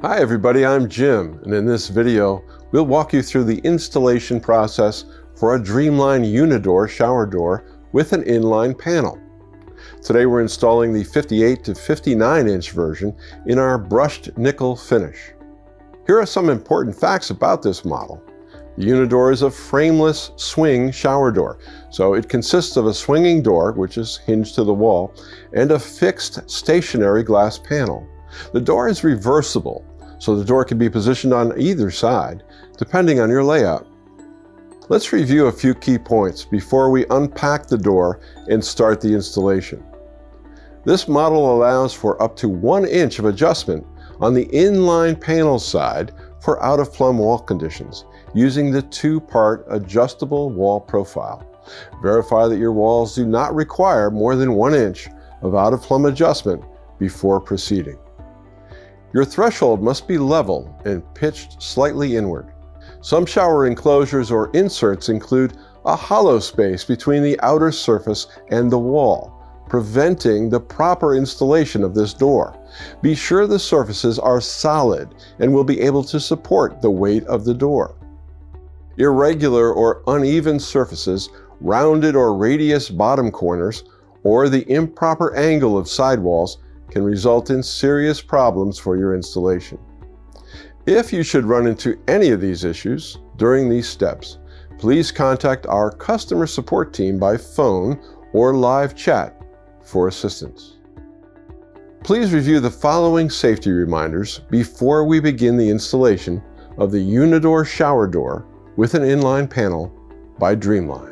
Hi everybody, I'm Jim, and in this video, we'll walk you through the installation process for a DreamLine Unidoor shower door with an inline panel. Today we're installing the 58 to 59 inch version in our brushed nickel finish. Here are some important facts about this model. The Unidoor is a frameless swing shower door, so it consists of a swinging door, which is hinged to the wall, and a fixed stationary glass panel. The door is reversible, so the door can be positioned on either side, depending on your layout. Let's review a few key points before we unpack the door and start the installation. This model allows for up to 1 inch of adjustment on the inline panel side for out-of-plumb wall conditions, using the 2-part adjustable wall profile. Verify that your walls do not require more than 1 inch of out-of-plumb adjustment before proceeding. Your threshold must be level and pitched slightly inward. Some shower enclosures or inserts include a hollow space between the outer surface and the wall, preventing the proper installation of this door. Be sure the surfaces are solid and will be able to support the weight of the door. Irregular or uneven surfaces, rounded or radius bottom corners, or the improper angle of sidewalls can result in serious problems for your installation. If you should run into any of these issues during these steps, please contact our customer support team by phone or live chat for assistance. Please review the following safety reminders before we begin the installation of the Unidoor shower door with an inline panel by DreamLine.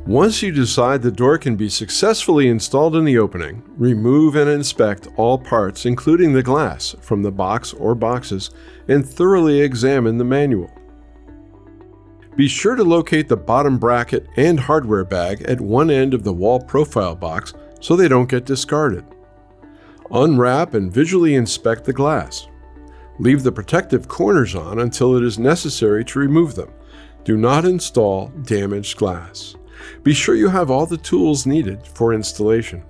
Once you decide the door can be successfully installed in the opening, remove and inspect all parts, including the glass, from the box or boxes, and thoroughly examine the manual. Be sure to locate the bottom bracket and hardware bag at one end of the wall profile box so they don't get discarded. Unwrap and visually inspect the glass. Leave the protective corners on until it is necessary to remove them. Do not install damaged glass. Be sure you have all the tools needed for installation.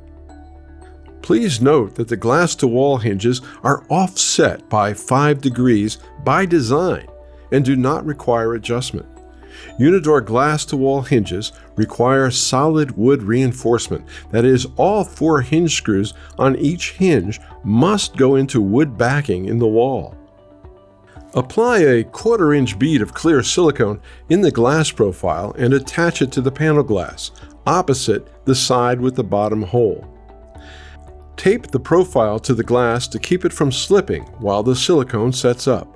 Please note that the glass-to-wall hinges are offset by 5 degrees by design and do not require adjustment. Unidoor glass-to-wall hinges require solid wood reinforcement. That is, all 4 hinge screws on each hinge must go into wood backing in the wall. Apply a 1/4 inch bead of clear silicone in the glass profile and attach it to the panel glass, opposite the side with the bottom hole. Tape the profile to the glass to keep it from slipping while the silicone sets up.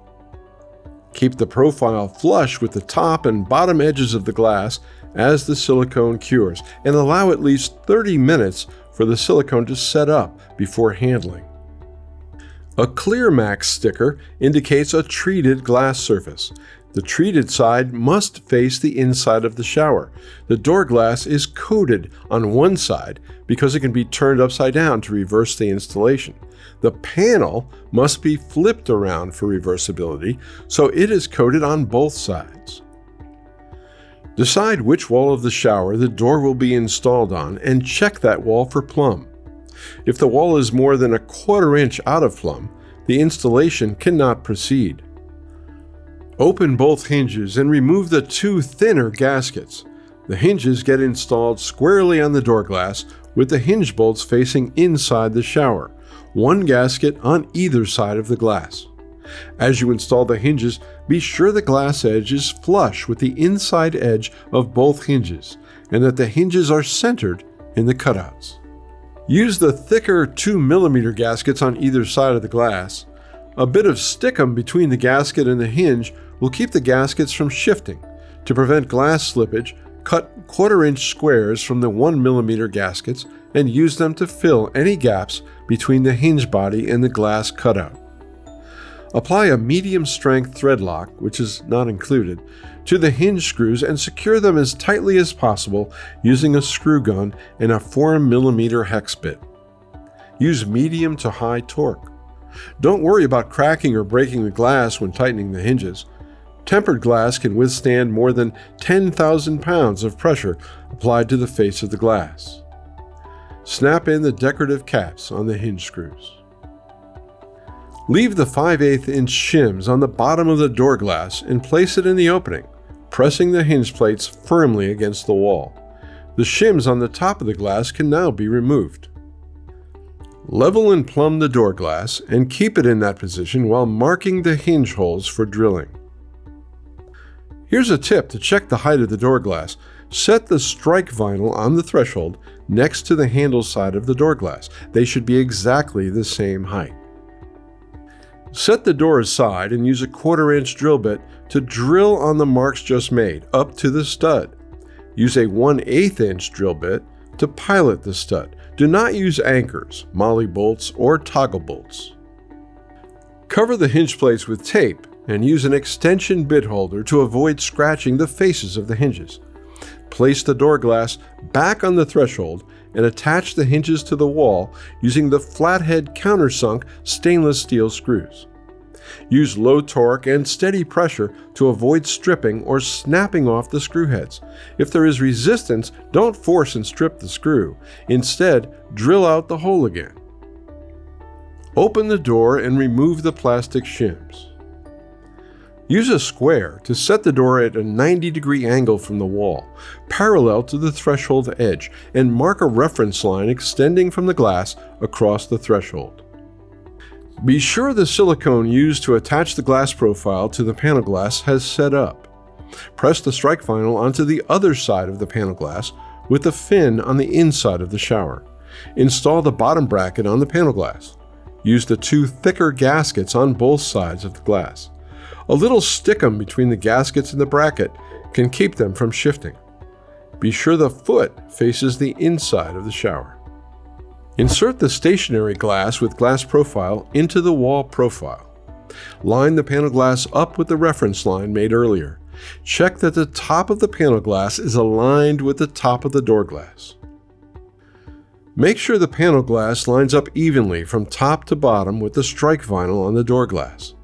Keep the profile flush with the top and bottom edges of the glass as the silicone cures, and allow at least 30 minutes for the silicone to set up before handling. A Clear Max sticker indicates a treated glass surface. The treated side must face the inside of the shower. The door glass is coated on one side because it can be turned upside down to reverse the installation. The panel must be flipped around for reversibility, so it is coated on both sides. Decide which wall of the shower the door will be installed on and check that wall for plumb. If the wall is more than a 1/4 inch out of plumb, the installation cannot proceed. Open both hinges and remove the 2 thinner gaskets. The hinges get installed squarely on the door glass with the hinge bolts facing inside the shower, 1 gasket on either side of the glass. As you install the hinges, be sure the glass edge is flush with the inside edge of both hinges and that the hinges are centered in the cutouts. Use the thicker 2mm gaskets on either side of the glass. A bit of stickum between the gasket and the hinge will keep the gaskets from shifting. To prevent glass slippage, cut 1/4 inch squares from the 1mm gaskets and use them to fill any gaps between the hinge body and the glass cutout. Apply a medium-strength thread lock, which is not included, to the hinge screws and secure them as tightly as possible using a screw gun and a 4mm hex bit. Use medium to high torque. Don't worry about cracking or breaking the glass when tightening the hinges. Tempered glass can withstand more than 10,000 pounds of pressure applied to the face of the glass. Snap in the decorative caps on the hinge screws. Leave the 5/8 inch shims on the bottom of the door glass and place it in the opening, pressing the hinge plates firmly against the wall. The shims on the top of the glass can now be removed. Level and plumb the door glass and keep it in that position while marking the hinge holes for drilling. Here's a tip to check the height of the door glass. Set the strike vinyl on the threshold next to the handle side of the door glass. They should be exactly the same height. Set the door aside and use a 1/4 inch drill bit to drill on the marks just made up to the stud. Use a 1/8 inch drill bit to pilot the stud. Do not use anchors, molly bolts, or toggle bolts. Cover the hinge plates with tape and use an extension bit holder to avoid scratching the faces of the hinges. Place the door glass back on the threshold and attach the hinges to the wall using the flathead countersunk stainless steel screws. Use low torque and steady pressure to avoid stripping or snapping off the screw heads. If there is resistance, don't force and strip the screw. Instead, drill out the hole again. Open the door and remove the plastic shims. Use a square to set the door at a 90-degree angle from the wall, parallel to the threshold edge, and mark a reference line extending from the glass across the threshold. Be sure the silicone used to attach the glass profile to the panel glass has set up. Press the strike vinyl onto the other side of the panel glass with the fin on the inside of the shower. Install the bottom bracket on the panel glass. Use the 2 thicker gaskets on both sides of the glass. A little stickum between the gaskets and the bracket can keep them from shifting. Be sure the foot faces the inside of the shower. Insert the stationary glass with glass profile into the wall profile. Line the panel glass up with the reference line made earlier. Check that the top of the panel glass is aligned with the top of the door glass. Make sure the panel glass lines up evenly from top to bottom with the strike vinyl on the door glass.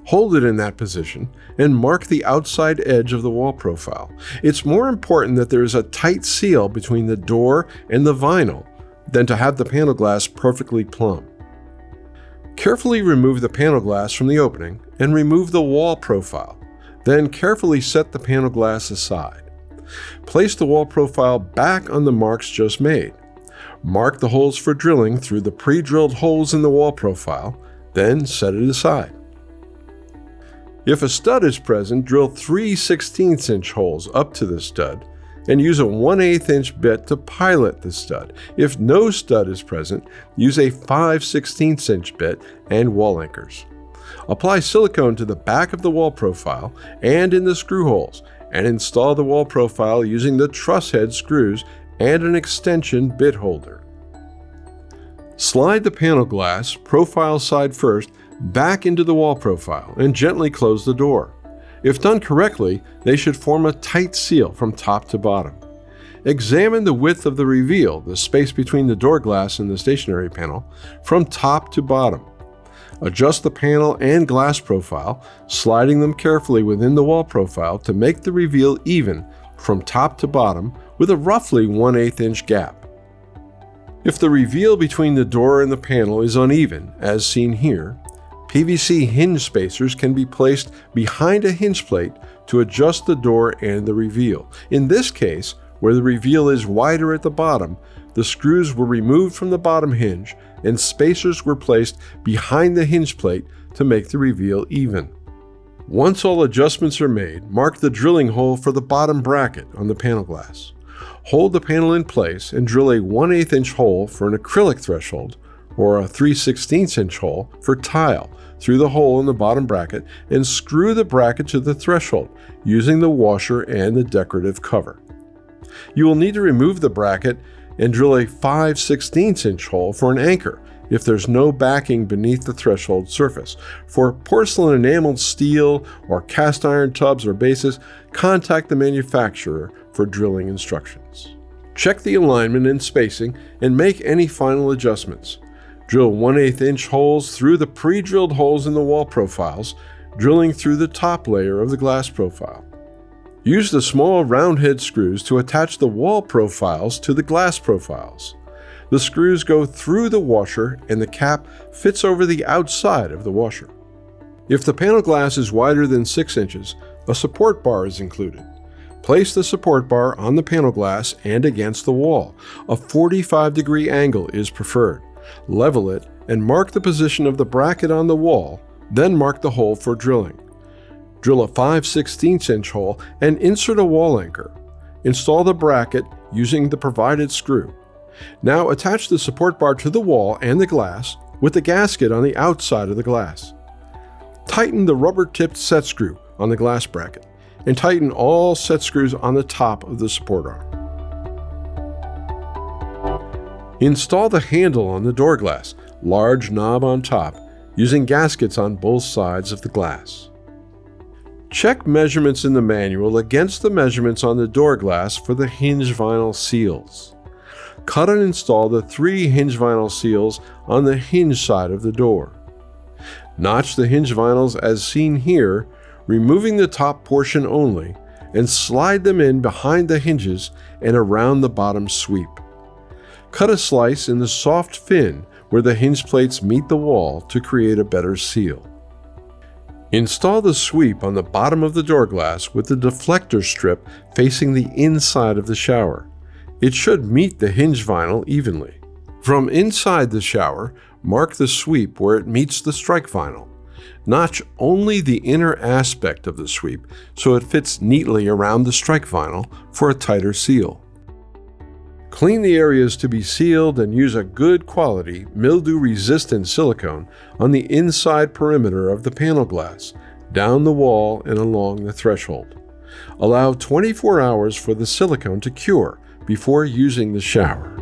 Hold it in that position and mark the outside edge of the wall profile. It's more important that there is a tight seal between the door and the vinyl than to have the panel glass perfectly plumb. Carefully remove the panel glass from the opening and remove the wall profile. Then carefully set the panel glass aside. Place the wall profile back on the marks just made. Mark the holes for drilling through the pre-drilled holes in the wall profile, then set it aside. If a stud is present, drill 3 16th inch holes up to the stud and use a 1/8 inch bit to pilot the stud. If no stud is present, use a 5 16th inch bit and wall anchors. Apply silicone to the back of the wall profile and in the screw holes, and install the wall profile using the truss head screws and an extension bit holder. Slide the panel glass, profile side first, back into the wall profile and gently close the door. If done correctly, they should form a tight seal from top to bottom. Examine the width of the reveal, the space between the door glass and the stationary panel, from top to bottom. Adjust the panel and glass profile, sliding them carefully within the wall profile to make the reveal even from top to bottom with a roughly 1/8 inch gap. If the reveal between the door and the panel is uneven, as seen here, PVC hinge spacers can be placed behind a hinge plate to adjust the door and the reveal. In this case, where the reveal is wider at the bottom, the screws were removed from the bottom hinge and spacers were placed behind the hinge plate to make the reveal even. Once all adjustments are made, mark the drilling hole for the bottom bracket on the panel glass. Hold the panel in place and drill a 1/8 inch hole for an acrylic threshold or a 3 16th inch hole for tile through the hole in the bottom bracket and screw the bracket to the threshold using the washer and the decorative cover. You will need to remove the bracket and drill a 5 16th inch hole for an anchor if there's no backing beneath the threshold surface. For porcelain enameled steel or cast iron tubs or bases, contact the manufacturer for drilling instructions. Check the alignment and spacing and make any final adjustments. Drill 1/8 inch holes through the pre-drilled holes in the wall profiles. drilling through the top layer of the glass profile. Use the small round head screws to attach the wall profiles to the glass profiles. The screws go through the washer and the cap fits over the outside of the washer. If the panel glass is wider than 6 inches, a support bar is included. Place the support bar on the panel glass and against the wall. A 45-degree angle is preferred. Level it and mark the position of the bracket on the wall, then mark the hole for drilling. Drill a 5/16" hole and insert a wall anchor. Install the bracket using the provided screw. Now attach the support bar to the wall and the glass with the gasket on the outside of the glass. Tighten the rubber-tipped set screw on the glass bracket and tighten all set screws on the top of the support arm. Install the handle on the door glass, large knob on top, using gaskets on both sides of the glass. Check measurements in the manual against the measurements on the door glass for the hinge vinyl seals. Cut and install the 3 hinge vinyl seals on the hinge side of the door. Notch the hinge vinyls as seen here, removing the top portion only, and slide them in behind the hinges and around the bottom sweep. Cut a slice in the soft fin where the hinge plates meet the wall to create a better seal. Install the sweep on the bottom of the door glass with the deflector strip facing the inside of the shower. It should meet the hinge vinyl evenly. From inside the shower, mark the sweep where it meets the strike vinyl. Notch only the inner aspect of the sweep so it fits neatly around the strike vinyl for a tighter seal. Clean the areas to be sealed and use a good quality, mildew-resistant silicone on the inside perimeter of the panel glass, down the wall and along the threshold. Allow 24 hours for the silicone to cure before using the shower.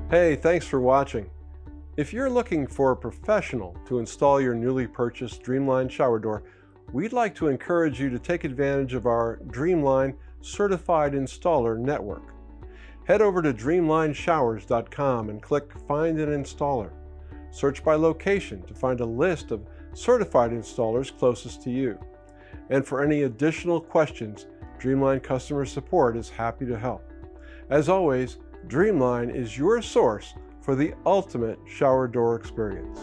Hey, thanks for watching. If you're looking for a professional to install your newly purchased DreamLine shower door, we'd like to encourage you to take advantage of our DreamLine Certified Installer network. Head over to DreamLineShowers.com and click Find an Installer. Search by location to find a list of certified installers closest to you. And for any additional questions, DreamLine Customer Support is happy to help. As always, DreamLine is your source for the ultimate shower door experience.